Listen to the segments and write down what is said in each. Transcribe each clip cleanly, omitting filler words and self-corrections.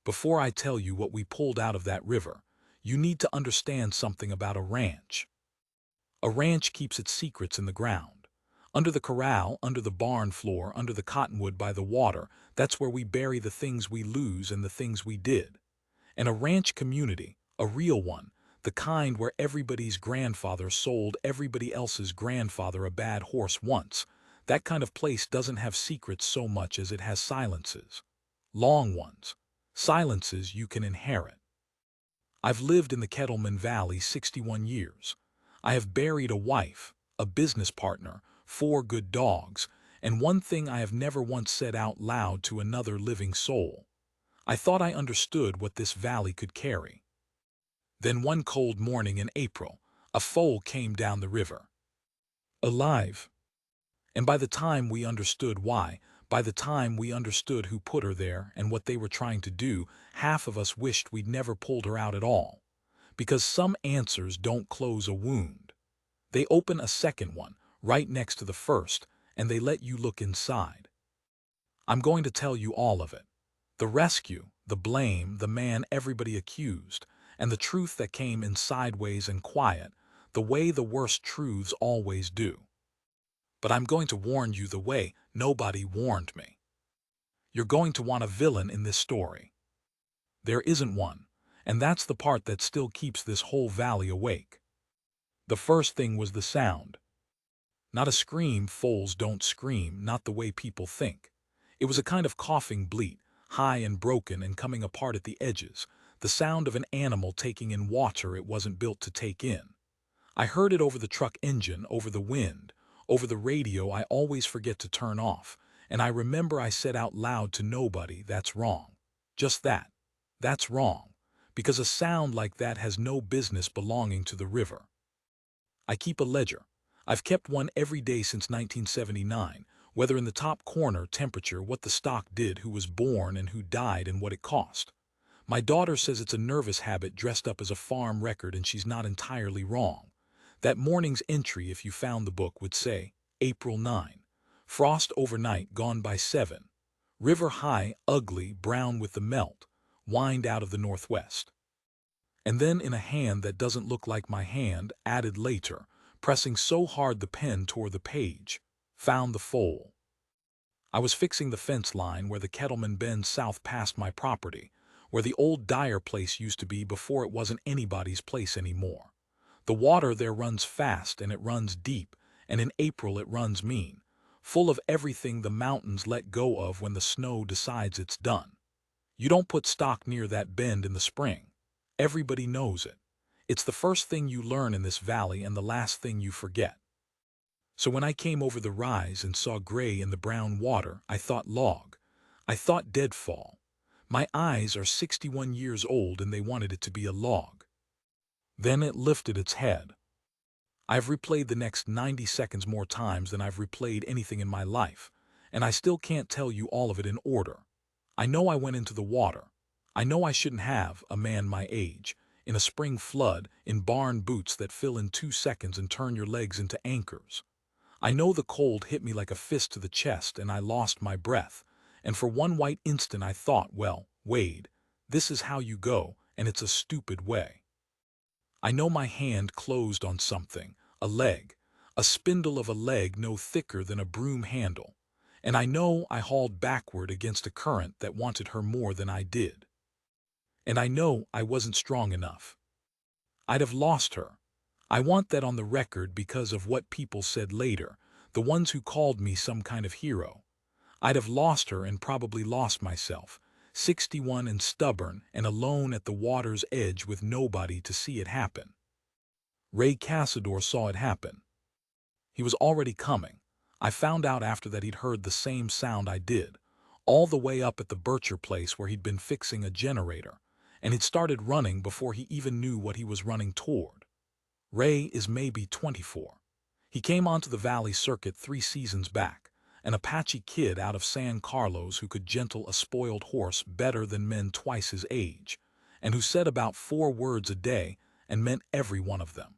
Before I tell you what we pulled out of that river, you need to understand something about a ranch. A ranch keeps its secrets in the ground. Under the corral, under the barn floor, under the cottonwood by the water, that's where we bury the things we lose and the things we did. And a ranch community, a real one, the kind where everybody's grandfather sold everybody else's grandfather a bad horse once, that kind of place doesn't have secrets so much as it has silences. Long ones. Silences you can inherit. I've lived in the Kettleman Valley 61 years. I have buried a wife, a business partner, 4 good dogs, and one thing I have never once said out loud to another living soul. I thought I understood what this valley could carry. Then one cold morning in April, a foal came down the river. Alive. And by the time we understood why, by the time we understood who put her there and what they were trying to do, half of us wished we'd never pulled her out at all. Because some answers don't close a wound. They open a second one, right next to the first, and they let you look inside. I'm going to tell you all of it. The rescue, the blame, the man everybody accused, and the truth that came in sideways and quiet, the way the worst truths always do. But I'm going to warn you the way nobody warned me. You're going to want a villain in this story. There isn't one, and that's the part that still keeps this whole valley awake. The first thing was the sound. Not a scream, foals don't scream, not the way people think. It was a kind of coughing bleat, high and broken and coming apart at the edges, the sound of an animal taking in water it wasn't built to take in. I heard it over the truck engine, over the wind, over the radio I always forget to turn off, and I remember I said out loud to nobody, "That's wrong." Just that. That's wrong. Because a sound like that has no business belonging to the river. I keep a ledger. I've kept one every day since 1979, whether in the top corner, temperature, what the stock did, who was born and who died and what it cost. My daughter says it's a nervous habit dressed up as a farm record, and she's not entirely wrong. That morning's entry, if you found the book, would say, April 9. Frost overnight, gone by 7. River high, ugly, brown with the melt, wind out of the northwest. And then in a hand that doesn't look like my hand, added later, pressing so hard the pen tore the page, found the foal. I was fixing the fence line where the Kettleman bends south past my property, where the old Dyer place used to be before it wasn't anybody's place anymore. The water there runs fast and it runs deep, and in April it runs mean, full of everything the mountains let go of when the snow decides it's done. You don't put stock near that bend in the spring. Everybody knows it. It's the first thing you learn in this valley and the last thing you forget. So when I came over the rise and saw gray in the brown water, I thought log. I thought deadfall. My eyes are 61 years old and they wanted it to be a log. Then it lifted its head. I've replayed the next 90 seconds more times than I've replayed anything in my life, and I still can't tell you all of it in order. I know I went into the water. I know I shouldn't have, a man my age, in a spring flood, in barn boots that fill in 2 seconds and turn your legs into anchors. I know the cold hit me like a fist to the chest and I lost my breath, and for one white instant I thought, well, Wade, this is how you go, and it's a stupid way. I know my hand closed on something, a leg, a spindle of a leg no thicker than a broom handle, and I know I hauled backward against a current that wanted her more than I did. And I know I wasn't strong enough. I'd have lost her. I want that on the record because of what people said later, the ones who called me some kind of hero. I'd have lost her and probably lost myself, 61 and stubborn and alone at the water's edge with nobody to see it happen. Ray Cassador saw it happen. He was already coming. I found out after that he'd heard the same sound I did, all the way up at the Bircher place where he'd been fixing a generator, and he'd started running before he even knew what he was running toward. Ray is maybe 24. He came onto the Valley Circuit 3 seasons back, an Apache kid out of San Carlos who could gentle a spoiled horse better than men twice his age, and who said about 4 words a day and meant every one of them.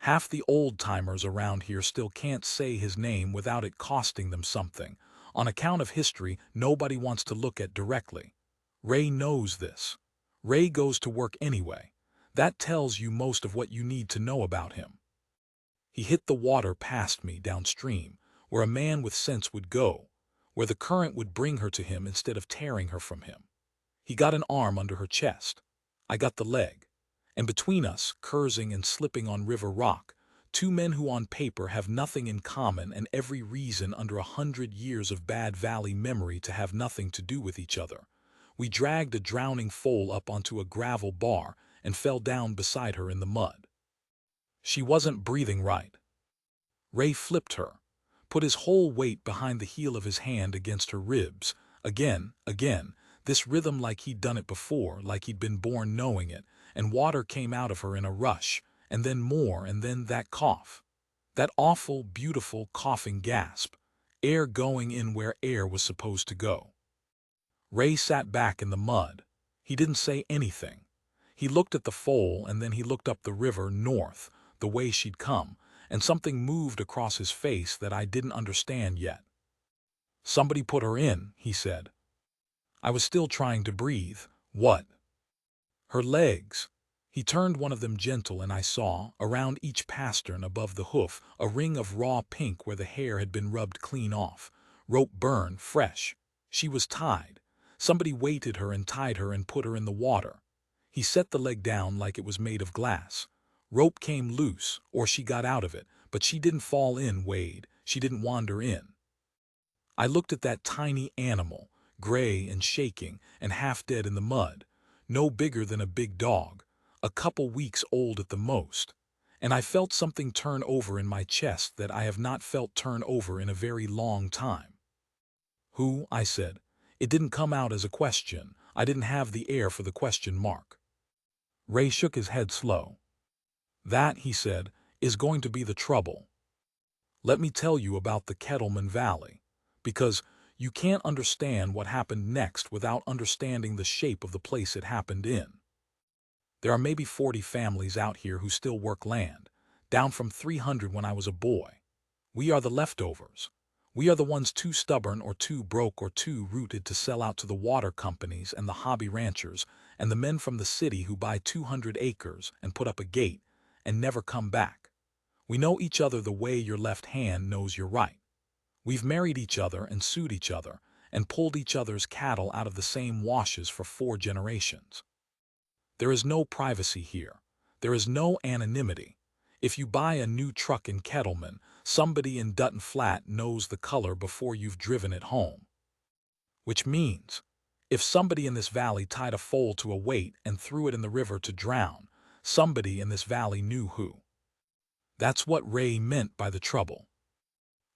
Half the old-timers around here still can't say his name without it costing them something. On account of history nobody wants to look at directly. Ray knows this. Ray goes to work anyway. That tells you most of what you need to know about him. He hit the water past me downstream, where a man with sense would go, where the current would bring her to him instead of tearing her from him. He got an arm under her chest. I got the leg. And between us, cursing and slipping on river rock, two men who on paper have nothing in common and every reason under 100 years of bad valley memory to have nothing to do with each other. We dragged a drowning foal up onto a gravel bar and fell down beside her in the mud. She wasn't breathing right. Ray flipped her, put his whole weight behind the heel of his hand against her ribs, again, this rhythm like he'd done it before, like he'd been born knowing it, and water came out of her in a rush, and then more, and then that cough. That awful, beautiful, coughing gasp, air going in where air was supposed to go. Ray sat back in the mud. He didn't say anything. He looked at the foal, and then he looked up the river north, the way she'd come, and something moved across his face that I didn't understand yet. "Somebody put her in," he said. I was still trying to breathe. "What?" "Her legs." He turned one of them gentle, and I saw, around each pastern above the hoof, a ring of raw pink where the hair had been rubbed clean off. Rope burn, fresh. She was tied. Somebody weighted her and tied her and put her in the water. He set the leg down like it was made of glass. Rope came loose, or she got out of it, but she didn't fall in, Wade. She didn't wander in. I looked at that tiny animal, gray and shaking and half dead in the mud, no bigger than a big dog, a couple weeks old at the most, and I felt something turn over in my chest that I have not felt turn over in a very long time. "Who?" I said. It didn't come out as a question. I didn't have the air for the question mark. Ray shook his head slow. "That," he said, "is going to be the trouble. Let me tell you about the Kettleman Valley, because you can't understand what happened next without understanding the shape of the place it happened in. There are maybe 40 families out here who still work land, down from 300 when I was a boy. We are the leftovers. We are the ones too stubborn or too broke or too rooted to sell out to the water companies and the hobby ranchers and the men from the city who buy 200 acres and put up a gate and never come back. We know each other the way your left hand knows your right. We've married each other and sued each other and pulled each other's cattle out of the same washes for 4 generations. There is no privacy here. There is no anonymity. If you buy a new truck in Kettleman, somebody in Dutton Flat knows the color before you've driven it home. Which means, if somebody in this valley tied a foal to a weight and threw it in the river to drown, somebody in this valley knew who. That's what Ray meant by the trouble.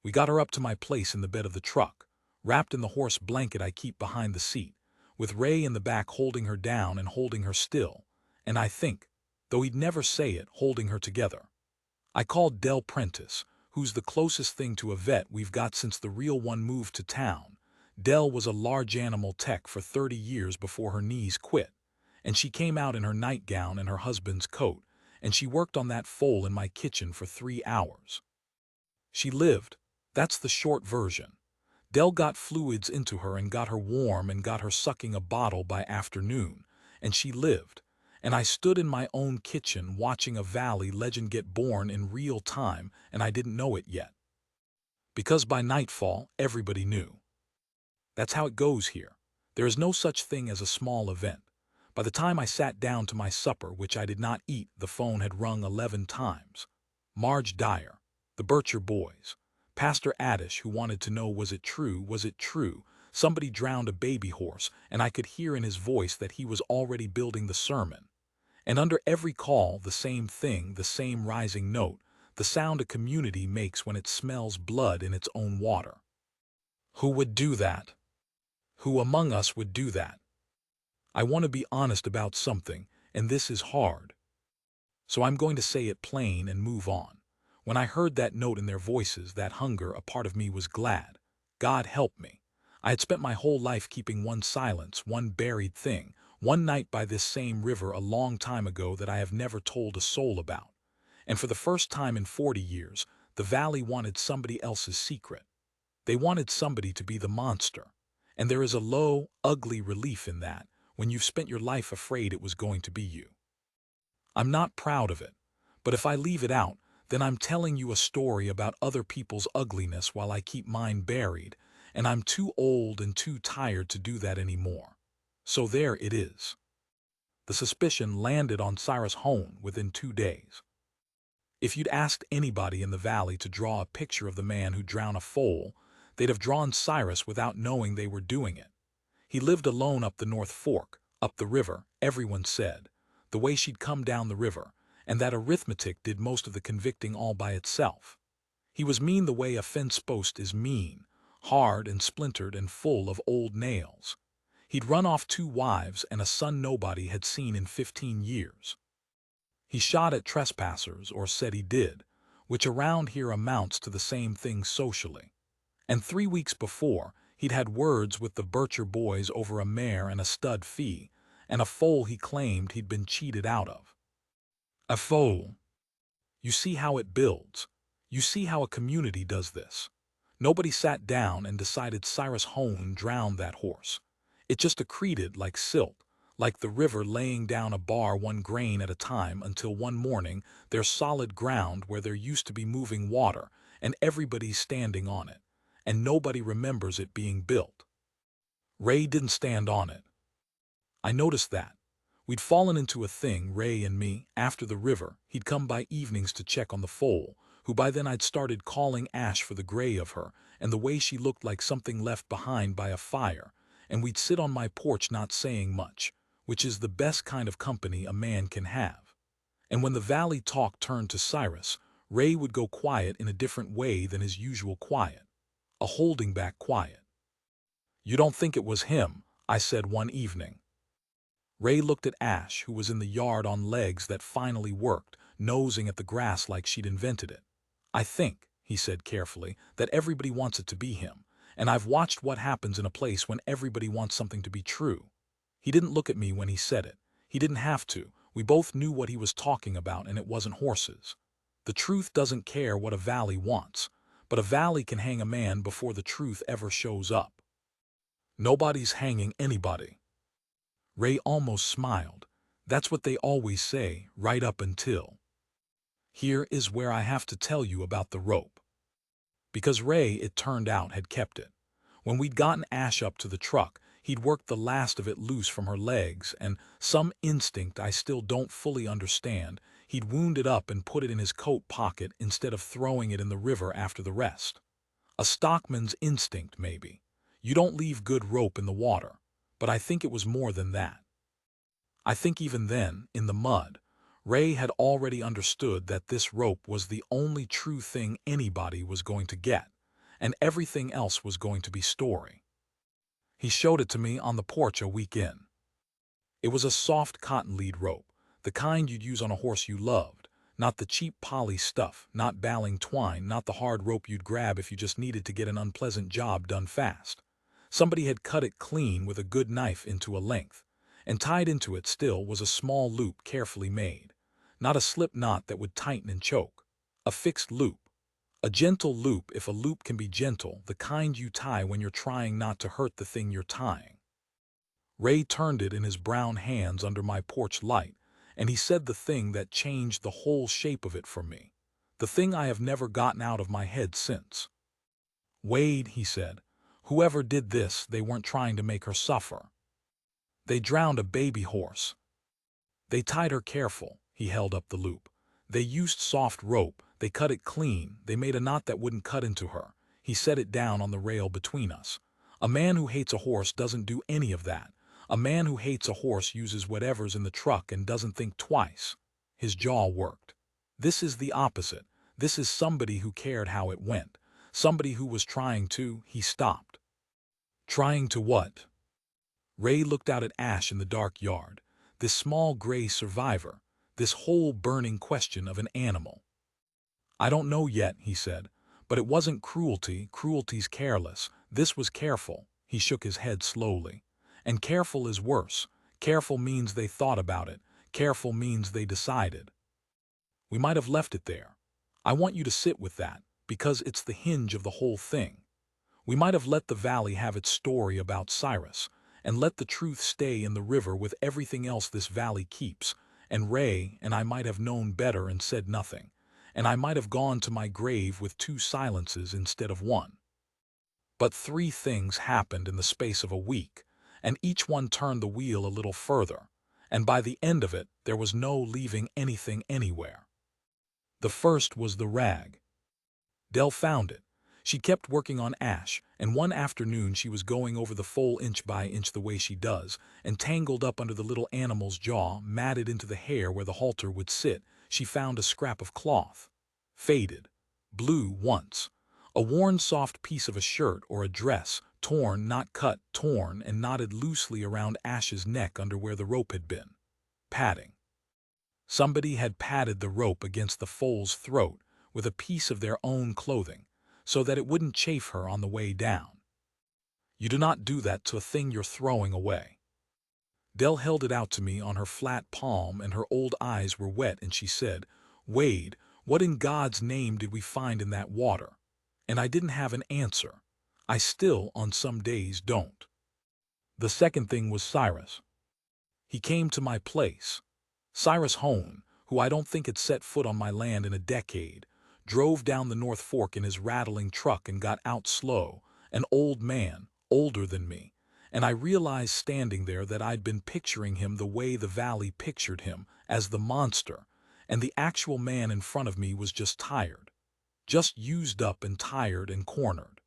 We got her up to my place in the bed of the truck, wrapped in the horse blanket I keep behind the seat, with Ray in the back holding her down and holding her still, and I think, though he'd never say it, holding her together. I called Del Prentice, who's the closest thing to a vet we've got since the real one moved to town. Del was a large animal tech for 30 years before her knees quit, and she came out in her nightgown and her husband's coat, and she worked on that foal in my kitchen for 3 hours. She lived. That's the short version. Del got fluids into her and got her warm and got her sucking a bottle by afternoon, and she lived. And I stood in my own kitchen watching a valley legend get born in real time, and I didn't know it yet. Because by nightfall, everybody knew. That's how it goes here. There is no such thing as a small event. By the time I sat down to my supper, which I did not eat, the phone had rung 11 times. Marge Dyer, the Bircher boys, Pastor Addish, who wanted to know was it true, somebody drowned a baby horse, and I could hear in his voice that he was already building the sermon. And under every call, the same thing, the same rising note, the sound a community makes when it smells blood in its own water. Who would do that? Who among us would do that? I want to be honest about something, and this is hard. So I'm going to say it plain and move on. When I heard that note in their voices, that hunger, a part of me was glad. God help me. I had spent my whole life keeping one silence, one buried thing, one night by this same river a long time ago that I have never told a soul about. And for the first time in 40 years, the valley wanted somebody else's secret. They wanted somebody to be the monster. And there is a low, ugly relief in that, when you've spent your life afraid it was going to be you. I'm not proud of it, but if I leave it out, then I'm telling you a story about other people's ugliness while I keep mine buried, and I'm too old and too tired to do that anymore. So there it is. The suspicion landed on Cyrus Hone within 2 days. If you'd asked anybody in the valley to draw a picture of the man who drowned a foal, they'd have drawn Cyrus without knowing they were doing it. He lived alone up the North Fork, up the river, everyone said, the way she'd come down the river, and that arithmetic did most of the convicting all by itself. He was mean the way a fence post is mean, hard and splintered and full of old nails. He'd run off 2 wives and a son nobody had seen in 15 years. He shot at trespassers, or said he did, which around here amounts to the same thing socially. And 3 weeks before, he'd had words with the Bircher boys over a mare and a stud fee, and a foal he claimed he'd been cheated out of. A foal. You see how it builds. You see how a community does this. Nobody sat down and decided Cyrus Hone drowned that horse. It just accreted like silt, like the river laying down a bar 1 grain at a time until one morning there's solid ground where there used to be moving water and everybody's standing on it, and nobody remembers it being built. Ray didn't stand on it. I noticed that. We'd fallen into a thing, Ray and me, after the river. He'd come by evenings to check on the foal, who by then I'd started calling Ash for the gray of her and the way she looked like something left behind by a fire, and we'd sit on my porch not saying much, which is the best kind of company a man can have. And when the valley talk turned to Cyrus, Ray would go quiet in a different way than his usual quiet, a holding back quiet. "You don't think it was him?" I said one evening. Ray looked at Ash, who was in the yard on legs that finally worked, nosing at the grass like she'd invented it. "I think," he said carefully, "that everybody wants it to be him, and I've watched what happens in a place when everybody wants something to be true." He didn't look at me when he said it. He didn't have to. We both knew what he was talking about, and it wasn't horses. The truth doesn't care what a valley wants, but a valley can hang a man before the truth ever shows up. Nobody's hanging anybody. Ray almost smiled. That's what they always say, right up until. Here is where I have to tell you about the rope. Because Ray, it turned out, had kept it. When we'd gotten Ash up to the truck, he'd worked the last of it loose from her legs, and some instinct I still don't fully understand, he'd wound it up and put it in his coat pocket instead of throwing it in the river after the rest. A stockman's instinct, maybe. You don't leave good rope in the water, but I think it was more than that. I think even then, in the mud, Ray had already understood that this rope was the only true thing anybody was going to get, and everything else was going to be story. He showed it to me on the porch a week in. It was a soft cotton lead rope, the kind you'd use on a horse you loved, not the cheap poly stuff, not baling twine, not the hard rope you'd grab if you just needed to get an unpleasant job done fast. Somebody had cut it clean with a good knife into a length, and tied into it still was a small loop carefully made. Not a slip knot that would tighten and choke. A fixed loop. A gentle loop, if a loop can be gentle, the kind you tie when you're trying not to hurt the thing you're tying. Ray turned it in his brown hands under my porch light, and he said the thing that changed the whole shape of it for me. The thing I have never gotten out of my head since. "Wade," he said, "whoever did this, they weren't trying to make her suffer. They drowned a baby horse. They tied her careful." He held up the loop. "They used soft rope, they cut it clean, they made a knot that wouldn't cut into her." He set it down on the rail between us. "A man who hates a horse doesn't do any of that. A man who hates a horse uses whatever's in the truck and doesn't think twice." His jaw worked. "This is the opposite. This is somebody who cared how it went. Somebody who was trying to." He stopped. "Trying to what?" Ray looked out at Ash in the dark yard. This small gray survivor. This whole burning question of an animal. "I don't know yet," he said, "but it wasn't cruelty. Cruelty's careless. This was careful." He shook his head slowly. "And careful is worse. Careful means they thought about it. Careful means they decided." We might have left it there. I want you to sit with that, because it's the hinge of the whole thing. We might have let the valley have its story about Cyrus, and let the truth stay in the river with everything else this valley keeps. And Ray and I might have known better and said nothing, and I might have gone to my grave with 2 silences instead of 1. But 3 things happened in the space of a week, and each one turned the wheel a little further, and by the end of it there was no leaving anything anywhere. The first was the rag. Dell found it. She kept working on Ash, and one afternoon she was going over the foal inch by inch the way she does, and tangled up under the little animal's jaw, matted into the hair where the halter would sit, she found a scrap of cloth. Faded. Blue once. A worn soft piece of a shirt or a dress, torn, not cut, torn, and knotted loosely around Ash's neck under where the rope had been. Padding. Somebody had padded the rope against the foal's throat with a piece of their own clothing, so that it wouldn't chafe her on the way down. You do not do that to a thing you're throwing away. Dell held it out to me on her flat palm, and her old eyes were wet, and she said, "Wade, what in God's name did we find in that water?" And I didn't have an answer. I still, on some days, don't. The second thing was Cyrus. He came to my place. Cyrus Hone, who I don't think had set foot on my land in a decade, drove down the North Fork in his rattling truck and got out slow, an old man, older than me, and I realized standing there that I'd been picturing him the way the valley pictured him, as the monster, and the actual man in front of me was just tired. Just used up and tired and cornered.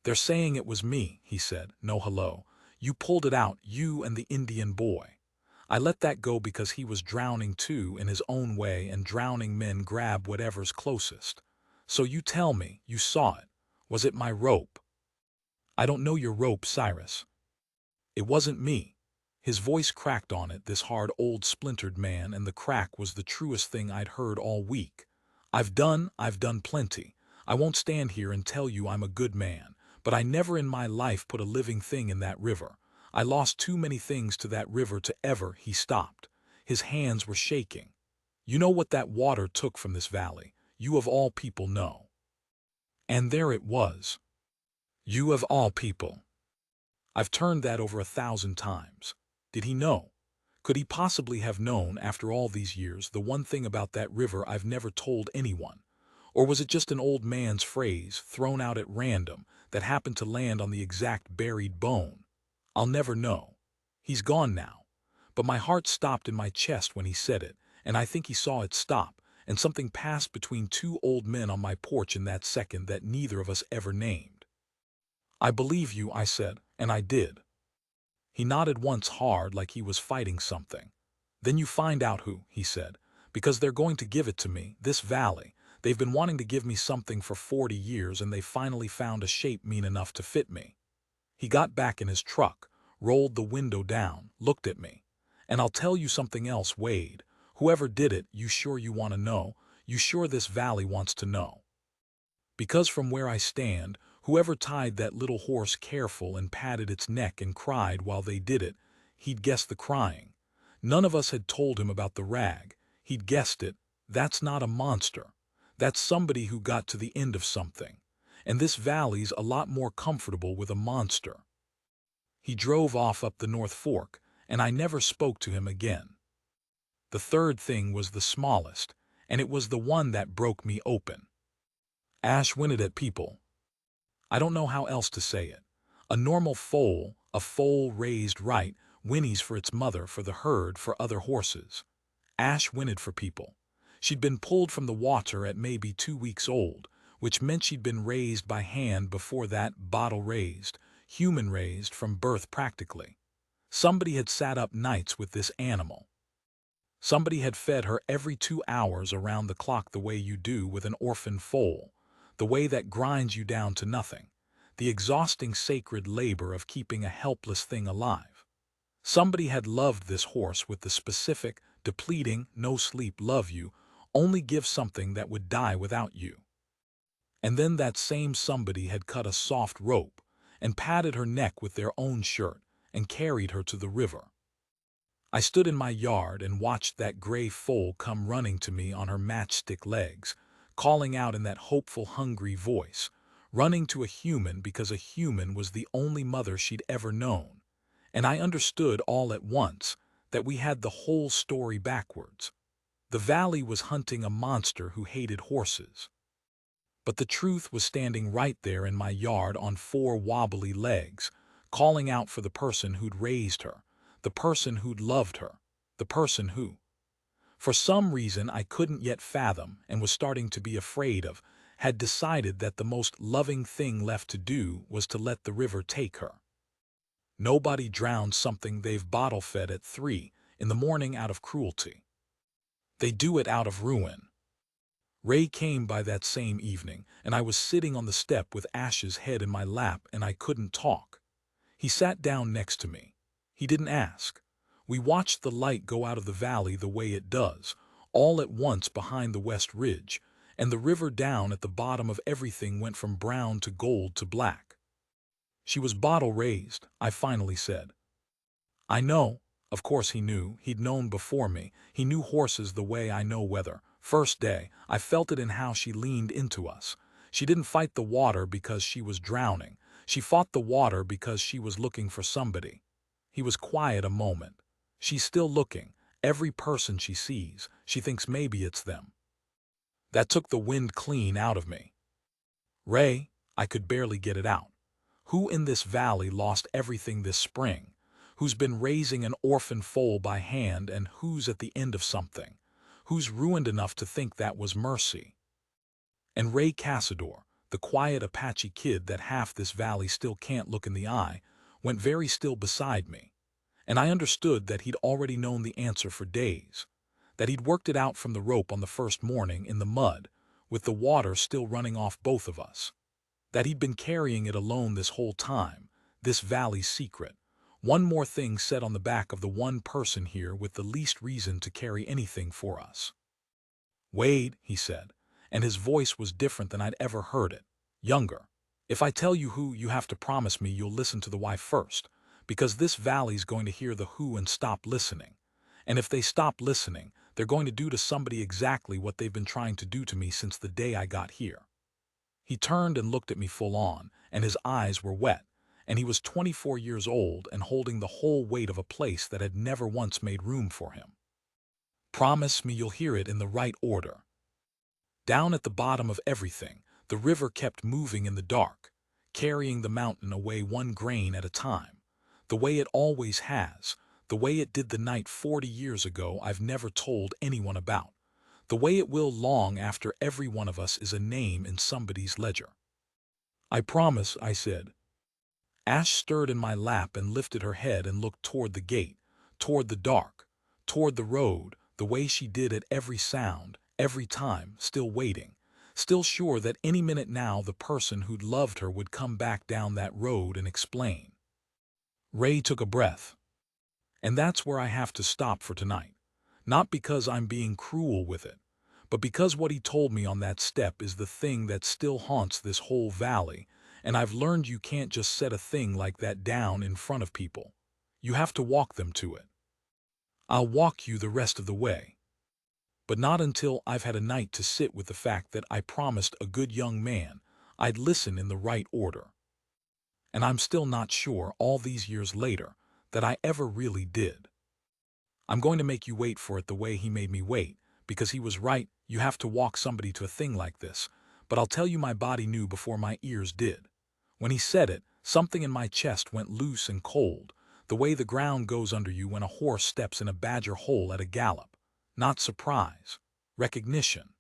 "They're saying it was me," he said. "No hello. You pulled it out, you and the Indian boy. I let that go because he was drowning too in his own way, and drowning men grab whatever's closest. So you tell me, you saw it. Was it my rope?" "I don't know your rope, Cyrus." "It wasn't me." His voice cracked on it, this hard old splintered man, and the crack was the truest thing I'd heard all week. I've done plenty. I won't stand here and tell you I'm a good man, but I never in my life put a living thing in that river. I lost too many things to that river to ever—" He stopped. His hands were shaking. "You know what that water took from this valley. You of all people know." And there it was. You of all people. I've turned that over 1,000 times. Did he know? Could he possibly have known, after all these years, the one thing about that river I've never told anyone? Or was it just an old man's phrase, thrown out at random, that happened to land on the exact buried bone? I'll never know. He's gone now. But my heart stopped in my chest when he said it, and I think he saw it stop, and something passed between 2 old men on my porch in that second that neither of us ever named. "I believe you," I said, and I did. He nodded once hard, like he was fighting something. "Then you find out who," he said, "because they're going to give it to me, this valley. They've been wanting to give me something for 40 years, and they finally found a shape mean enough to fit me." He got back in his truck, rolled the window down, looked at me. "And I'll tell you something else, Wade. Whoever did it, you sure you want to know? You sure this valley wants to know? Because from where I stand, whoever tied that little horse careful and patted its neck and cried while they did it, he'd guessed the crying. None of us had told him about the rag. He'd guessed it. That's not a monster. That's somebody who got to the end of something. And this valley's a lot more comfortable with a monster." He drove off up the North Fork, and I never spoke to him again. The third thing was the smallest, and it was the one that broke me open. Ash whinnied at people. I don't know how else to say it. A normal foal, a foal raised right, whinnies for its mother, for the herd, for other horses. Ash whinnied for people. She'd been pulled from the water at maybe 2 weeks old, which meant she'd been raised by hand before that, bottle-raised, human-raised, from birth practically. Somebody had sat up nights with this animal. Somebody had fed her every 2 hours around the clock the way you do with an orphan foal, the way that grinds you down to nothing, the exhausting sacred labor of keeping a helpless thing alive. Somebody had loved this horse with the specific, depleting, no-sleep love you only give something that would die without you. And then that same somebody had cut a soft rope and patted her neck with their own shirt and carried her to the river. I stood in my yard and watched that gray foal come running to me on her matchstick legs, calling out in that hopeful, hungry voice, running to a human because a human was the only mother she'd ever known. And I understood all at once that we had the whole story backwards. The valley was hunting a monster who hated horses. But the truth was standing right there in my yard on four wobbly legs, calling out for the person who'd raised her, the person who'd loved her, the person who, for some reason I couldn't yet fathom and was starting to be afraid of, had decided that the most loving thing left to do was to let the river take her. Nobody drowns something they've bottle-fed at 3 in the morning out of cruelty. They do it out of ruin. Ray came by that same evening, and I was sitting on the step with Ash's head in my lap and I couldn't talk. He sat down next to me. He didn't ask. We watched the light go out of the valley the way it does, all at once behind the west ridge, and the river down at the bottom of everything went from brown to gold to black. She was bottle-raised, I finally said. I know. Of course he knew. He'd known before me. He knew horses the way I know weather. First day, I felt it in how she leaned into us. She didn't fight the water because she was drowning. She fought the water because she was looking for somebody. He was quiet a moment. She's still looking. Every person she sees, she thinks maybe it's them. That took the wind clean out of me. Ray, I could barely get it out. Who in this valley lost everything this spring? Who's been raising an orphan foal by hand, and who's at the end of something? Who's ruined enough to think that was mercy? And Ray Casador, the quiet Apache kid that half this valley still can't look in the eye, went very still beside me. And I understood that he'd already known the answer for days, that he'd worked it out from the rope on the first morning in the mud, with the water still running off both of us, that he'd been carrying it alone this whole time, this valley's secret. One more thing said on the back of the one person here with the least reason to carry anything for us. Wade, he said, and his voice was different than I'd ever heard it, younger. If I tell you who, you have to promise me you'll listen to the why first, because this valley's going to hear the who and stop listening. And if they stop listening, they're going to do to somebody exactly what they've been trying to do to me since the day I got here. He turned and looked at me full on, and his eyes were wet, and he was 24 years old and holding the whole weight of a place that had never once made room for him. Promise me you'll hear it in the right order. Down at the bottom of everything, the river kept moving in the dark, carrying the mountain away one grain at a time, the way it always has, the way it did the night 40 years ago I've never told anyone about, the way it will long after every one of us is a name in somebody's ledger. I promise, I said. Ash stirred in my lap and lifted her head and looked toward the gate, toward the dark, toward the road, the way she did at every sound, every time, still waiting, still sure that any minute now the person who'd loved her would come back down that road and explain. Ray took a breath. And that's where I have to stop for tonight. Not because I'm being cruel with it, but because what he told me on that step is the thing that still haunts this whole valley, and I've learned you can't just set a thing like that down in front of people. You have to walk them to it. I'll walk you the rest of the way. But not until I've had a night to sit with the fact that I promised a good young man I'd listen in the right order. And I'm still not sure, all these years later, that I ever really did. I'm going to make you wait for it the way he made me wait, because he was right, you have to walk somebody to a thing like this, but I'll tell you my body knew before my ears did. When he said it, something in my chest went loose and cold, the way the ground goes under you when a horse steps in a badger hole at a gallop. Not surprise. Recognition.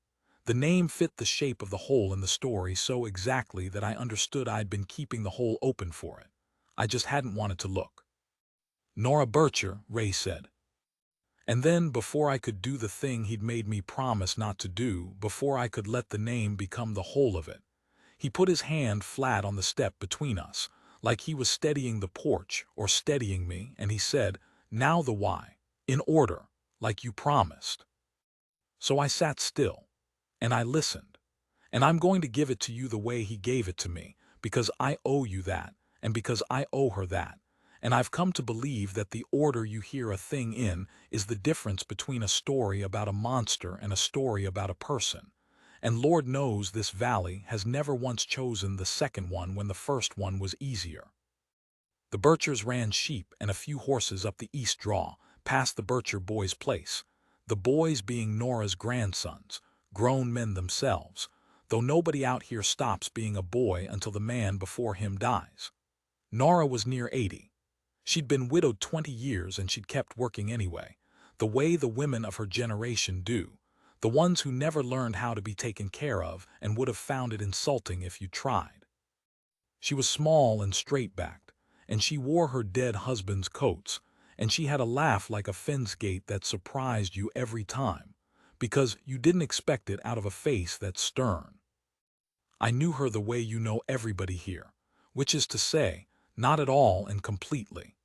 The name fit the shape of the hole in the story so exactly that I understood I'd been keeping the hole open for it. I just hadn't wanted to look. Nora Bircher, Ray said. And then, before I could do the thing he'd made me promise not to do, before I could let the name become the whole of it, he put his hand flat on the step between us, like he was steadying the porch or steadying me, and he said, "Now the why, in order, like you promised." So I sat still, and I listened, and I'm going to give it to you the way he gave it to me, because I owe you that, and because I owe her that. And I've come to believe that the order you hear a thing in is the difference between a story about a monster and a story about a person. And Lord knows this valley has never once chosen the second one when the first one was easier. The Birchers ran sheep and a few horses up the east draw, past the Bircher boys' place, the boys being Nora's grandsons, grown men themselves, though nobody out here stops being a boy until the man before him dies. Nora was near 80. She'd been widowed 20 years and she'd kept working anyway, the way the women of her generation do, the ones who never learned how to be taken care of and would have found it insulting if you tried. She was small and straight-backed, and she wore her dead husband's coats, and she had a laugh like a fence gate that surprised you every time, because you didn't expect it out of a face that's stern. I knew her the way you know everybody here, which is to say, not at all and completely.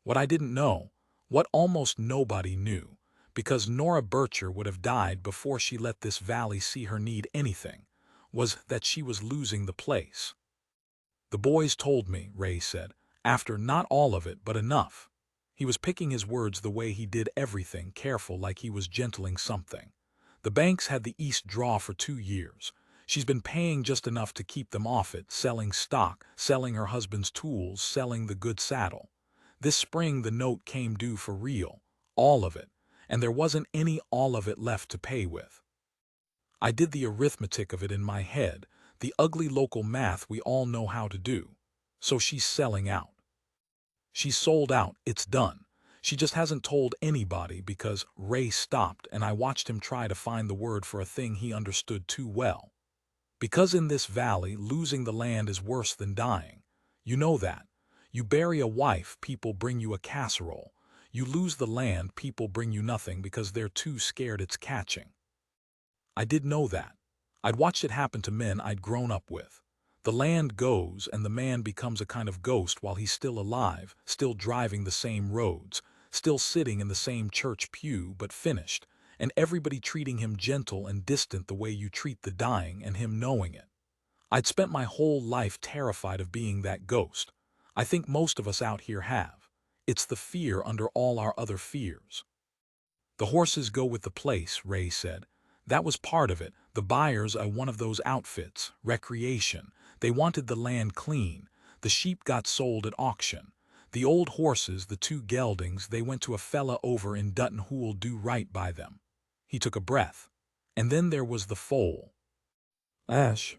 What I didn't know, what almost nobody knew, because Nora Bircher would have died before she let this valley see her need anything, was that she was losing the place. The boys told me, Ray said, after not all of it but enough. He was picking his words the way he did everything, careful like he was gentling something. The banks had the east draw for 2 years. She's been paying just enough to keep them off it, selling stock, selling her husband's tools, selling the good saddle. This spring the note came due for real, all of it, and there wasn't any all of it left to pay with. I did the arithmetic of it in my head, the ugly local math we all know how to do. So she's selling out. She's sold out, it's done. She just hasn't told anybody because Ray stopped and I watched him try to find the word for a thing he understood too well. Because in this valley, losing the land is worse than dying. You know that. You bury a wife, people bring you a casserole. You lose the land, people bring you nothing because they're too scared it's catching. I did know that. I'd watched it happen to men I'd grown up with. The land goes and the man becomes a kind of ghost while he's still alive, still driving the same roads, still sitting in the same church pew but finished, and everybody treating him gentle and distant the way you treat the dying and him knowing it. I'd spent my whole life terrified of being that ghost. I think most of us out here have. It's the fear under all our other fears. The horses go with the place, Ray said. That was part of it. The buyers are one of those outfits, recreation. They wanted the land clean. The sheep got sold at auction. The old horses, the 2 geldings, they went to a fella over in Dutton who'll do right by them. He took a breath. And then there was the foal. Ash.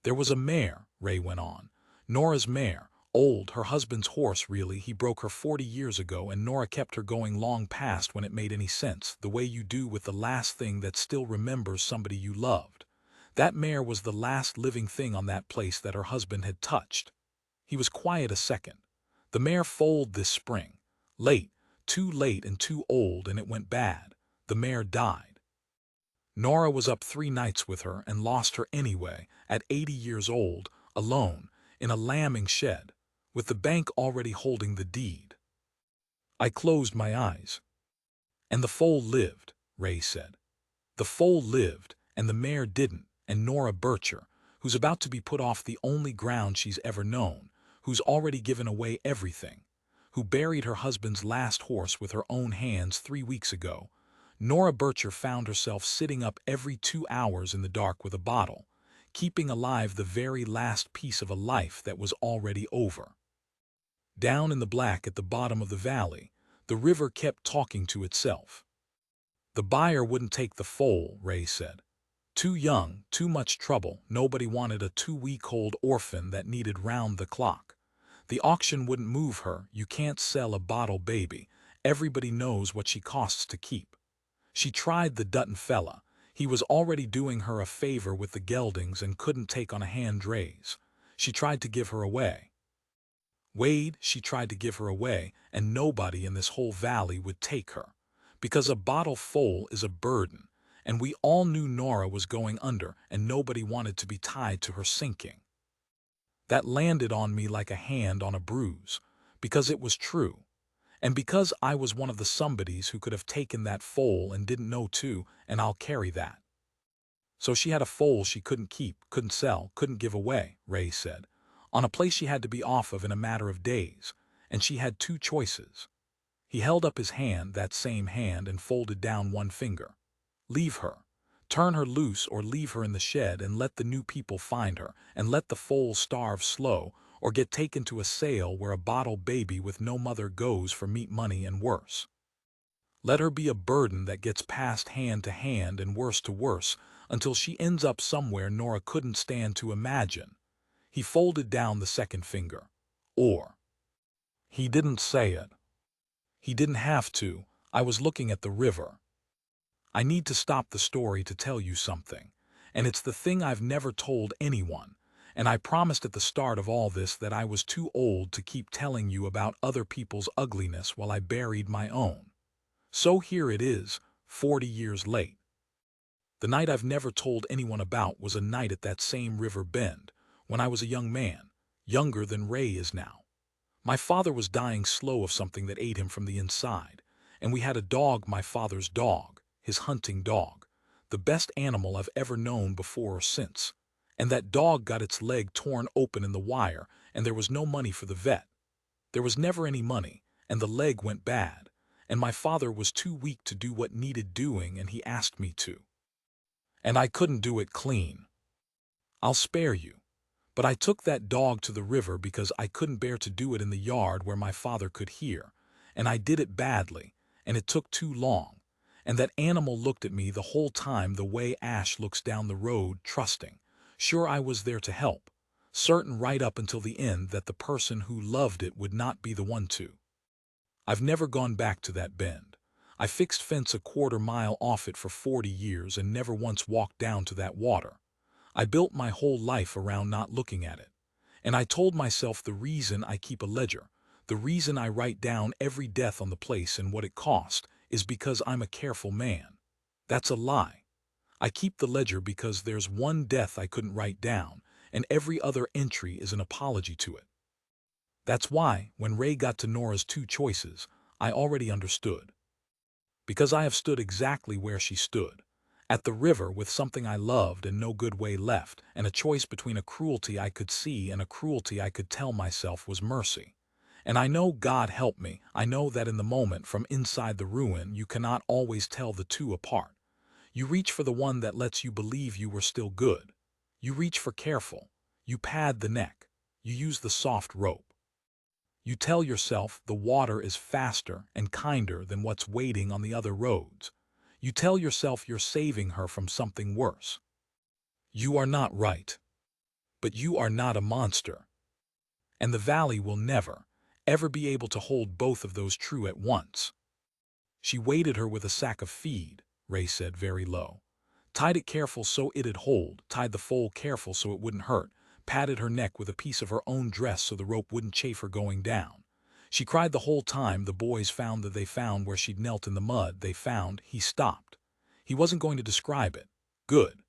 There was a mare, Ray went on. Nora's mare. Old, her husband's horse really, he broke her 40 years ago and Nora kept her going long past when it made any sense, the way you do with the last thing that still remembers somebody you loved. That mare was the last living thing on that place that her husband had touched. He was quiet a second. The mare foaled this spring. Late, too late and too old, and it went bad. The mare died. Nora was up 3 nights with her and lost her anyway, at 80 years old, alone, in a lambing shed, with the bank already holding the deed. I closed my eyes. And the foal lived, Ray said. The foal lived, and the mare didn't, and Nora Bircher, who's about to be put off the only ground she's ever known, who's already given away everything, who buried her husband's last horse with her own hands 3 weeks ago, Nora Bircher found herself sitting up every 2 hours in the dark with a bottle, keeping alive the very last piece of a life that was already over. Down in the black at the bottom of the valley, the river kept talking to itself. The buyer wouldn't take the foal, Ray said. Too young, too much trouble, nobody wanted a 2-week-old orphan that needed round the clock. The auction wouldn't move her, you can't sell a bottle baby, everybody knows what she costs to keep. She tried the Dutton fella, he was already doing her a favor with the geldings and couldn't take on a hand raise. She tried to give her away. Wade, she tried to give her away, and nobody in this whole valley would take her. Because a bottle foal is a burden, and we all knew Nora was going under, and nobody wanted to be tied to her sinking. That landed on me like a hand on a bruise, because it was true. And because I was one of the somebodies who could have taken that foal and didn't know to, and I'll carry that. So she had a foal she couldn't keep, couldn't sell, couldn't give away, Ray said, on a place she had to be off of in a matter of days, and she had 2 choices. He held up his hand, that same hand, and folded down 1 finger. Leave her. Turn her loose or leave her in the shed and let the new people find her, and let the foal starve slow, or get taken to a sale where a bottle baby with no mother goes for meat money and worse. Let her be a burden that gets passed hand to hand and worse to worse until she ends up somewhere Nora couldn't stand to imagine. He folded down the second finger. Or. He didn't say it. He didn't have to. I was looking at the river. I need to stop the story to tell you something. And it's the thing I've never told anyone. And I promised at the start of all this that I was too old to keep telling you about other people's ugliness while I buried my own. So here it is, 40 years late. The night I've never told anyone about was a night at that same river bend, when I was a young man, younger than Ray is now. My father was dying slow of something that ate him from the inside, and we had a dog, my father's dog, his hunting dog, the best animal I've ever known before or since. And that dog got its leg torn open in the wire, and there was no money for the vet. There was never any money, and the leg went bad, and my father was too weak to do what needed doing, and he asked me to. And I couldn't do it clean. I'll spare you. But I took that dog to the river because I couldn't bear to do it in the yard where my father could hear, and I did it badly, and it took too long, and that animal looked at me the whole time the way Ash looks down the road, trusting, sure I was there to help, certain right up until the end that the person who loved it would not be the one to. I've never gone back to that bend. I fixed fence a quarter-mile off it for 40 years and never once walked down to that water. I built my whole life around not looking at it. And I told myself the reason I keep a ledger, the reason I write down every death on the place and what it cost, is because I'm a careful man. That's a lie. I keep the ledger because there's one death I couldn't write down, and every other entry is an apology to it. That's why, when Ray got to Nora's two choices, I already understood. Because I have stood exactly where she stood. At the river with something I loved and no good way left, and a choice between a cruelty I could see and a cruelty I could tell myself was mercy. And I know, God help me, I know that in the moment from inside the ruin you cannot always tell the two apart. You reach for the one that lets you believe you were still good. You reach for careful. You pad the neck. You use the soft rope. You tell yourself the water is faster and kinder than what's waiting on the other roads. You tell yourself you're saving her from something worse. You are not right. But you are not a monster. And the valley will never, ever be able to hold both of those true at once. She weighted her with a sack of feed, Ray said very low. Tied it careful so it'd hold, tied the foal careful so it wouldn't hurt, patted her neck with a piece of her own dress so the rope wouldn't chafe her going down. She cried the whole time the boys found that they found where she'd knelt in the mud. They found. He stopped. He wasn't going to describe it. Good.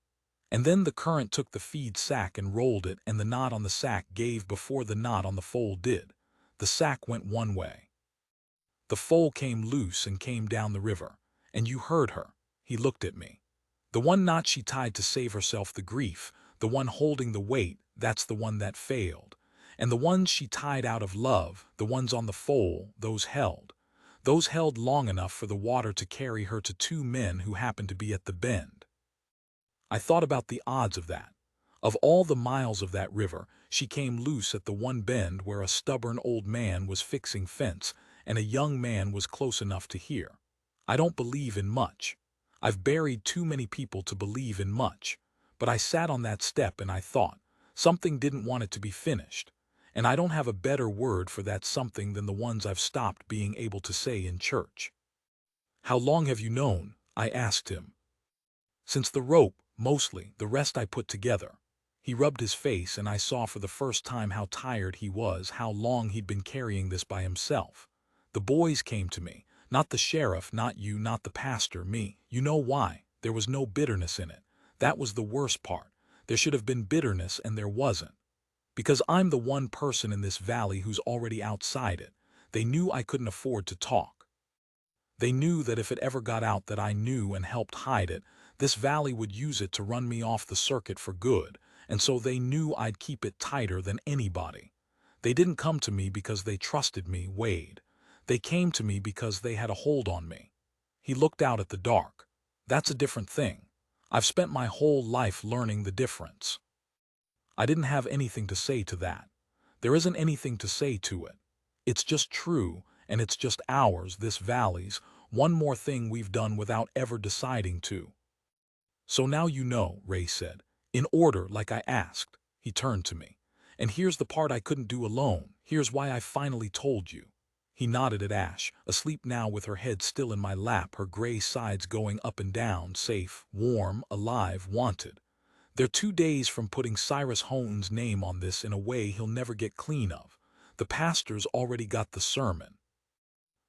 And then the current took the feed sack and rolled it, and the knot on the sack gave before the knot on the foal did. The sack went one way. The foal came loose and came down the river. And you heard her. He looked at me. The one knot she tied to save herself the grief, the one holding the weight, that's the one that failed. And the ones she tied out of love, the ones on the foal, those held. Those held long enough for the water to carry her to two men who happened to be at the bend. I thought about the odds of that. Of all the miles of that river, she came loose at the one bend where a stubborn old man was fixing fence and a young man was close enough to hear. I don't believe in much. I've buried too many people to believe in much. But I sat on that step and I thought, something didn't want it to be finished. And I don't have a better word for that something than the ones I've stopped being able to say in church. How long have you known? I asked him. Since the rope, mostly, the rest I put together. He rubbed his face and I saw for the first time how tired he was, how long he'd been carrying this by himself. The boys came to me, not the sheriff, not you, not the pastor, me. You know why? There was no bitterness in it. That was the worst part. There should have been bitterness and there wasn't. Because I'm the one person in this valley who's already outside it. They knew I couldn't afford to talk. They knew that if it ever got out that I knew and helped hide it, this valley would use it to run me off the circuit for good, and so they knew I'd keep it tighter than anybody. They didn't come to me because they trusted me, Wade. They came to me because they had a hold on me. He looked out at the dark. That's a different thing. I've spent my whole life learning the difference. I didn't have anything to say to that. There isn't anything to say to it. It's just true, and it's just ours, this valley's, one more thing we've done without ever deciding to. So now you know, Ray said. In order, like I asked. He turned to me. And here's the part I couldn't do alone. Here's why I finally told you. He nodded at Ash, asleep now with her head still in my lap, her gray sides going up and down, safe, warm, alive, wanted. They're 2 days from putting Cyrus Hone's name on this in a way he'll never get clean of. The pastor's already got the sermon.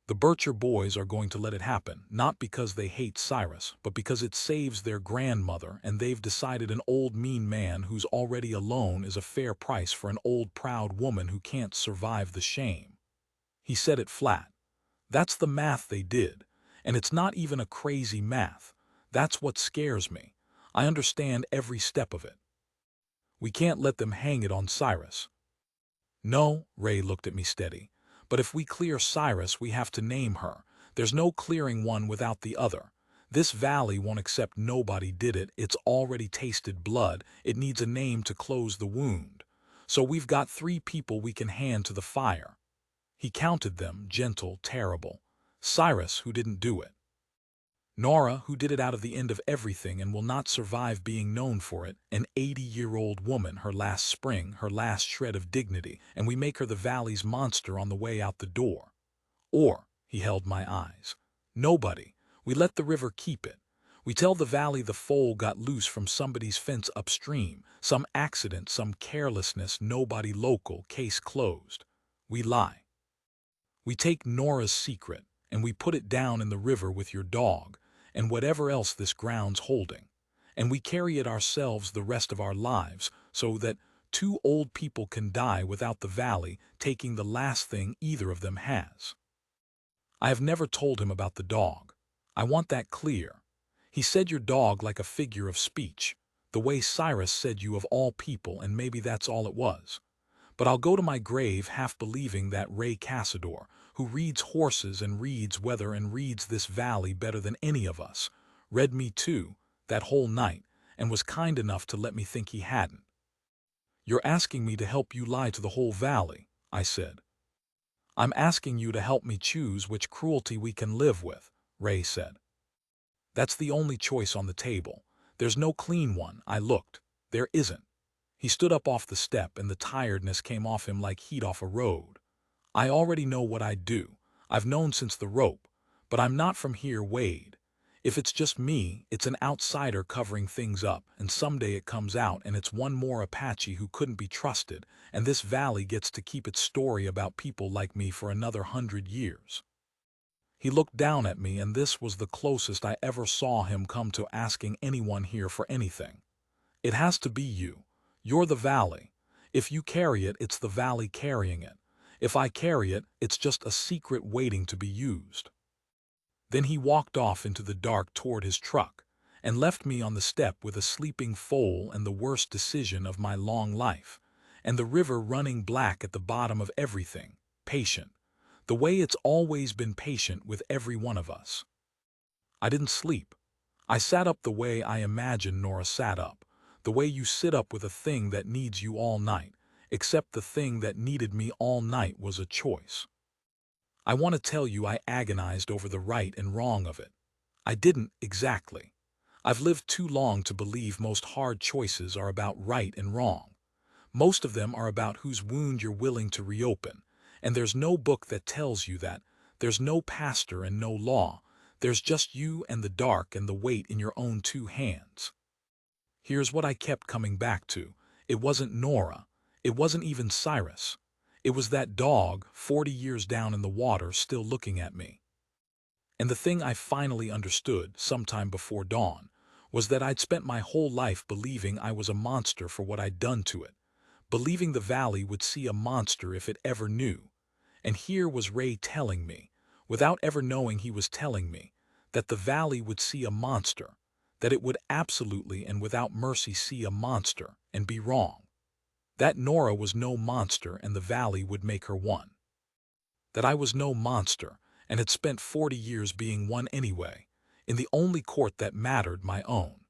The Bircher boys are going to let it happen, not because they hate Cyrus, but because it saves their grandmother, and they've decided an old mean man who's already alone is a fair price for an old proud woman who can't survive the shame. He said it flat. That's the math they did, and it's not even a crazy math. That's what scares me. I understand every step of it. We can't let them hang it on Cyrus. No, Ray looked at me steady. But if we clear Cyrus, we have to name her. There's no clearing one without the other. This valley won't accept nobody did it. It's already tasted blood. It needs a name to close the wound. So we've got 3 people we can hand to the fire. He counted them, gentle, terrible. Cyrus, who didn't do it. Nora, who did it out of the end of everything and will not survive being known for it, an 80-year-old woman, her last spring, her last shred of dignity, and we make her the valley's monster on the way out the door. Or, he held my eyes, nobody. We let the river keep it. We tell the valley the foal got loose from somebody's fence upstream, some accident, some carelessness, nobody local, case closed. We lie. We take Nora's secret, and we put it down in the river with your dog, and whatever else this ground's holding, and we carry it ourselves the rest of our lives so that 2 old people can die without the valley taking the last thing either of them has. I have never told him about the dog. I want that clear. He said your dog like a figure of speech, the way Cyrus said you of all people, and maybe that's all it was. But I'll go to my grave half believing that Ray Cassador, who reads horses and reads weather and reads this valley better than any of us, read me too, that whole night, and was kind enough to let me think he hadn't. You're asking me to help you lie to the whole valley, I said. I'm asking you to help me choose which cruelty we can live with, Ray said. That's the only choice on the table. There's no clean one. I looked. There isn't. He stood up off the step, and the tiredness came off him like heat off a road. I already know what I'd do. I've known since the rope. But I'm not from here, Wade. If it's just me, it's an outsider covering things up, and someday it comes out and it's one more Apache who couldn't be trusted, and this valley gets to keep its story about people like me for another 100 years. He looked down at me, and this was the closest I ever saw him come to asking anyone here for anything. It has to be you. You're the valley. If you carry it, it's the valley carrying it. If I carry it, it's just a secret waiting to be used. Then he walked off into the dark toward his truck, and left me on the step with a sleeping foal and the worst decision of my long life, and the river running black at the bottom of everything, patient, the way it's always been patient with every one of us. I didn't sleep. I sat up the way I imagine Nora sat up, the way you sit up with a thing that needs you all night, except the thing that needed me all night was a choice. I want to tell you I agonized over the right and wrong of it. I didn't, exactly. I've lived too long to believe most hard choices are about right and wrong. Most of them are about whose wound you're willing to reopen, and there's no book that tells you that. There's no pastor and no law. There's just you and the dark and the weight in your own 2 hands. Here's what I kept coming back to. It wasn't Nora. It wasn't even Cyrus. It was that dog, 40 years down in the water, still looking at me. And the thing I finally understood, sometime before dawn, was that I'd spent my whole life believing I was a monster for what I'd done to it, believing the valley would see a monster if it ever knew. And here was Ray telling me, without ever knowing he was telling me, that the valley would see a monster, that it would absolutely and without mercy see a monster and be wrong. That Nora was no monster and the valley would make her one. That I was no monster and had spent 40 years being one anyway, in the only court that mattered, my own.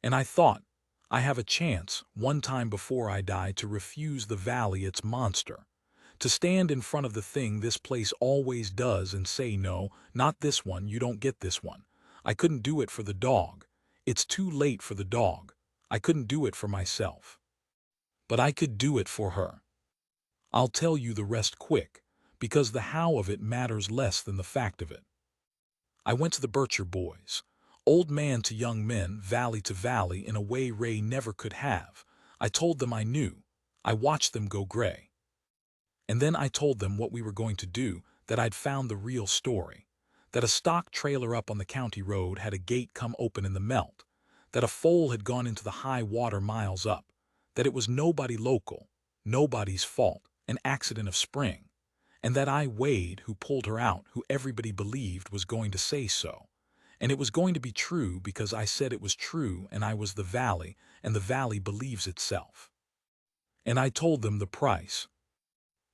And I thought, I have a chance, one time before I die, to refuse the valley its monster. To stand in front of the thing this place always does and say, no, not this one, you don't get this one. I couldn't do it for the dog. It's too late for the dog. I couldn't do it for myself. But I could do it for her. I'll tell you the rest quick, because the how of it matters less than the fact of it. I went to the Bircher boys. Old man to young men, valley to valley, in a way Ray never could have. I told them I knew. I watched them go gray. And then I told them what we were going to do, that I'd found the real story. That a stock trailer up on the county road had a gate come open in the melt. That a foal had gone into the high water miles up. That it was nobody local, nobody's fault, an accident of spring. And that I, Wade, who pulled her out, who everybody believed was going to say so. And it was going to be true because I said it was true, and I was the valley, and the valley believes itself. And I told them the price.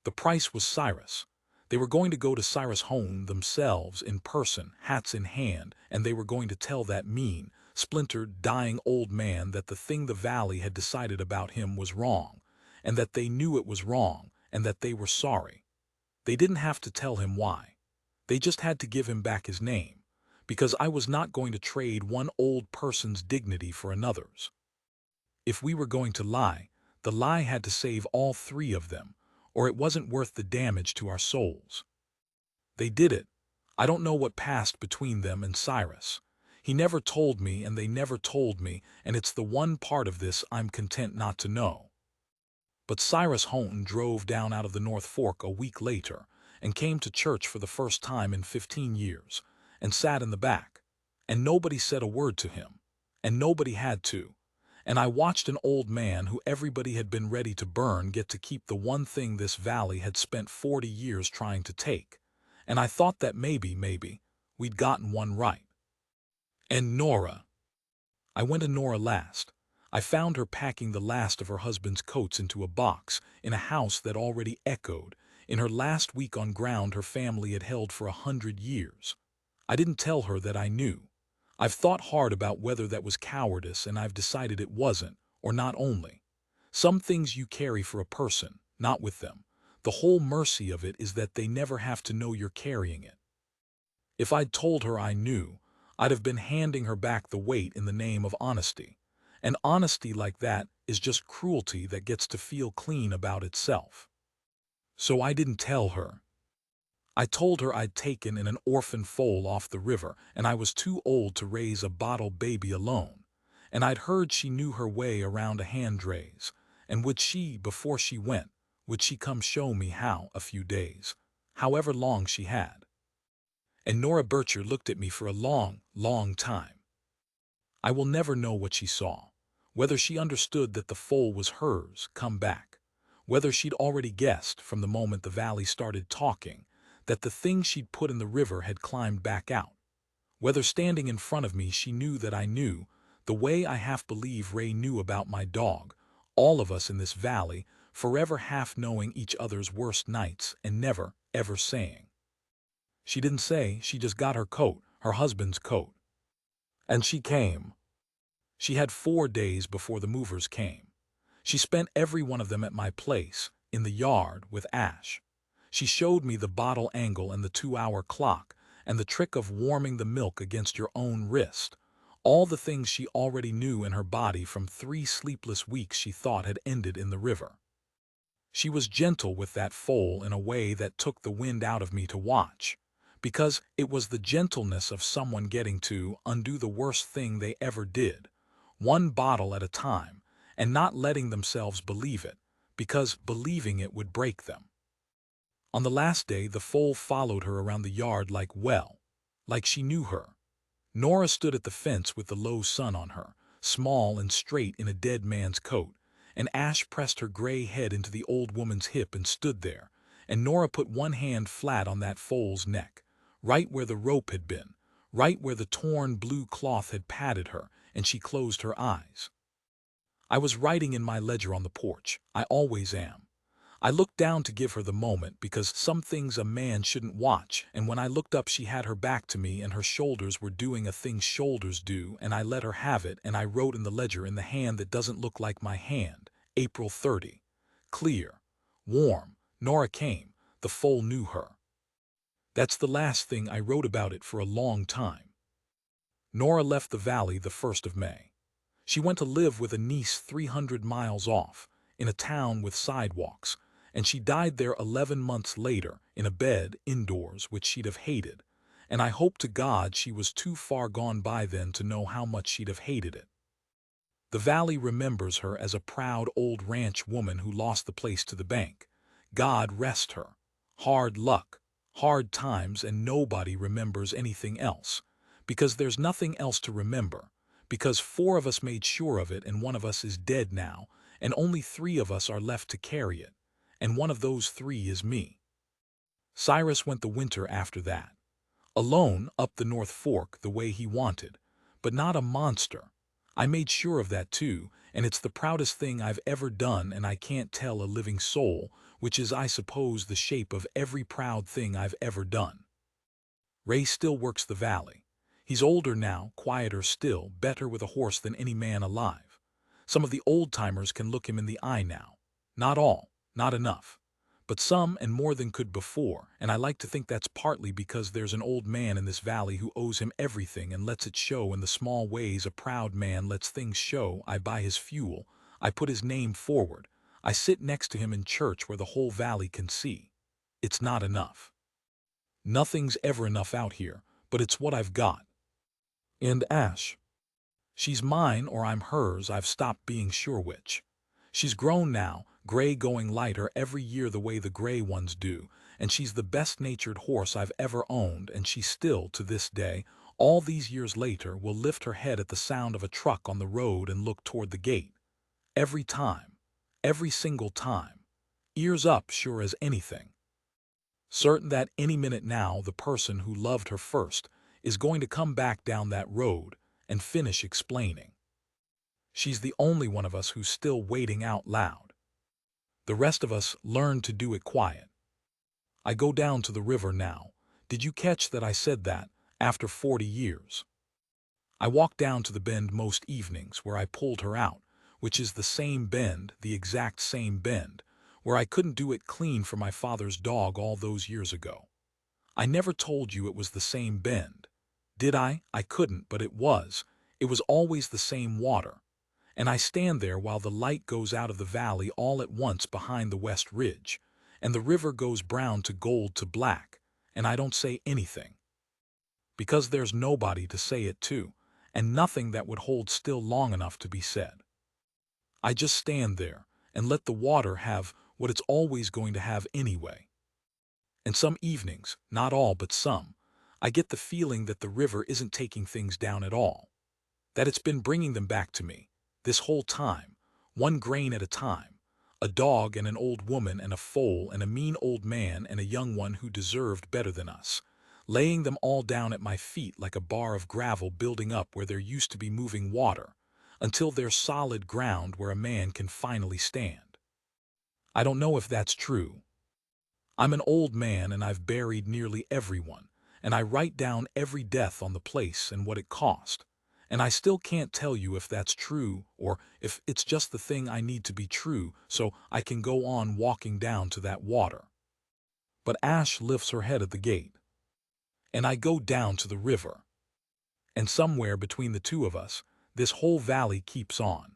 The price was Cyrus. They were going to go to Cyrus' home themselves in person, hats in hand, and they were going to tell that mean, splintered, dying old man that the thing the valley had decided about him was wrong, and that they knew it was wrong, and that they were sorry. They didn't have to tell him why. They just had to give him back his name, because I was not going to trade one old person's dignity for another's. If we were going to lie, the lie had to save all three of them, or it wasn't worth the damage to our souls. They did it. I don't know what passed between them and Cyrus. He never told me, and they never told me, and it's the one part of this I'm content not to know. But Cyrus Houghton drove down out of the North Fork a week later, and came to church for the first time in 15 years, and sat in the back. And nobody said a word to him, and nobody had to. And I watched an old man who everybody had been ready to burn get to keep the one thing this valley had spent 40 years trying to take. And I thought that maybe, we'd gotten one right. And Nora. I went to Nora last. I found her packing the last of her husband's coats into a box in a house that already echoed, in her last week on ground her family had held for 100 years. I didn't tell her that I knew. I've thought hard about whether that was cowardice, and I've decided it wasn't, or not only. Some things you carry for a person, not with them. The whole mercy of it is that they never have to know you're carrying it. If I'd told her I knew, I'd have been handing her back the weight in the name of honesty. And honesty like that is just cruelty that gets to feel clean about itself. So I didn't tell her. I told her I'd taken in an orphan foal off the river, and I was too old to raise a bottle baby alone. And I'd heard she knew her way around a hand raise. And would she, before she went, would she come show me how, a few days, however long she had? And Nora Bircher looked at me for a long, long time. I will never know what she saw, whether she understood that the foal was hers, come back, whether she'd already guessed from the moment the valley started talking that the thing she'd put in the river had climbed back out, whether standing in front of me she knew that I knew, the way I half believe Ray knew about my dog, all of us in this valley, forever half knowing each other's worst nights and never, ever saying. She didn't say, she just got her coat, her husband's coat. And she came. She had 4 days before the movers came. She spent every one of them at my place, in the yard, with Ash. She showed me the bottle angle and the 2-hour clock, and the trick of warming the milk against your own wrist. All the things she already knew in her body from 3 sleepless weeks she thought had ended in the river. She was gentle with that foal in a way that took the wind out of me to watch, because it was the gentleness of someone getting to undo the worst thing they ever did, one bottle at a time, and not letting themselves believe it, because believing it would break them. On the last day, the foal followed her around the yard like she knew her. Nora stood at the fence with the low sun on her, small and straight in a dead man's coat, and Ash pressed her gray head into the old woman's hip and stood there, and Nora put one hand flat on that foal's neck, right where the rope had been, right where the torn blue cloth had padded her, and she closed her eyes. I was writing in my ledger on the porch. I always am. I looked down to give her the moment because some things a man shouldn't watch, and when I looked up she had her back to me and her shoulders were doing a thing shoulders do, and I let her have it, and I wrote in the ledger in the hand that doesn't look like my hand, April 30. Clear. Warm. Nora came. The foal knew her. That's the last thing I wrote about it for a long time. Nora left the valley the 1st of May. She went to live with a niece 300 miles off, in a town with sidewalks, and she died there 11 months later, in a bed, indoors, which she'd have hated, and I hope to God she was too far gone by then to know how much she'd have hated it. The valley remembers her as a proud old ranch woman who lost the place to the bank. God rest her. Hard luck, hard times, and nobody remembers anything else, because there's nothing else to remember, because 4 of us made sure of it and 1 of us is dead now, and only 3 of us are left to carry it, and one of those 3 is me. Cyrus went the winter after that, alone up the North Fork the way he wanted, but not a monster. I made sure of that too, and it's the proudest thing I've ever done, and I can't tell a living soul, which is, I suppose, the shape of every proud thing I've ever done. Ray still works the valley. He's older now, quieter still, better with a horse than any man alive. Some of the old-timers can look him in the eye now. Not all, not enough. But some, and more than could before, and I like to think that's partly because there's an old man in this valley who owes him everything and lets it show in the small ways a proud man lets things show. I buy his fuel, I put his name forward, I sit next to him in church where the whole valley can see. It's not enough. Nothing's ever enough out here, but it's what I've got. And Ash. She's mine or I'm hers, I've stopped being sure which. She's grown now, gray going lighter every year the way the gray ones do, and she's the best-natured horse I've ever owned, and she still, to this day, all these years later, will lift her head at the sound of a truck on the road and look toward the gate. Every time. Every single time. Ears up sure as anything. Certain that any minute now the person who loved her first is going to come back down that road and finish explaining. She's the only one of us who's still waiting out loud. The rest of us learned to do it quiet. I go down to the river now. Did you catch that I said that, after 40 years? I walk down to the bend most evenings where I pulled her out, which is the same bend, the exact same bend, where I couldn't do it clean for my father's dog all those years ago. I never told you it was the same bend. Did I? I couldn't, but it was. It was always the same water. And I stand there while the light goes out of the valley all at once behind the west ridge, and the river goes brown to gold to black, and I don't say anything. Because there's nobody to say it to, and nothing that would hold still long enough to be said. I just stand there and let the water have what it's always going to have anyway. And some evenings, not all but some, I get the feeling that the river isn't taking things down at all, that it's been bringing them back to me, this whole time, 1 grain at a time, a dog and an old woman and a foal and a mean old man and a young one who deserved better than us, laying them all down at my feet like a bar of gravel building up where there used to be moving water, until there's solid ground where a man can finally stand. I don't know if that's true. I'm an old man and I've buried nearly everyone, and I write down every death on the place and what it cost. And I still can't tell you if that's true or if it's just the thing I need to be true so I can go on walking down to that water. But Ash lifts her head at the gate. And I go down to the river. And somewhere between the 2 of us, this whole valley keeps on.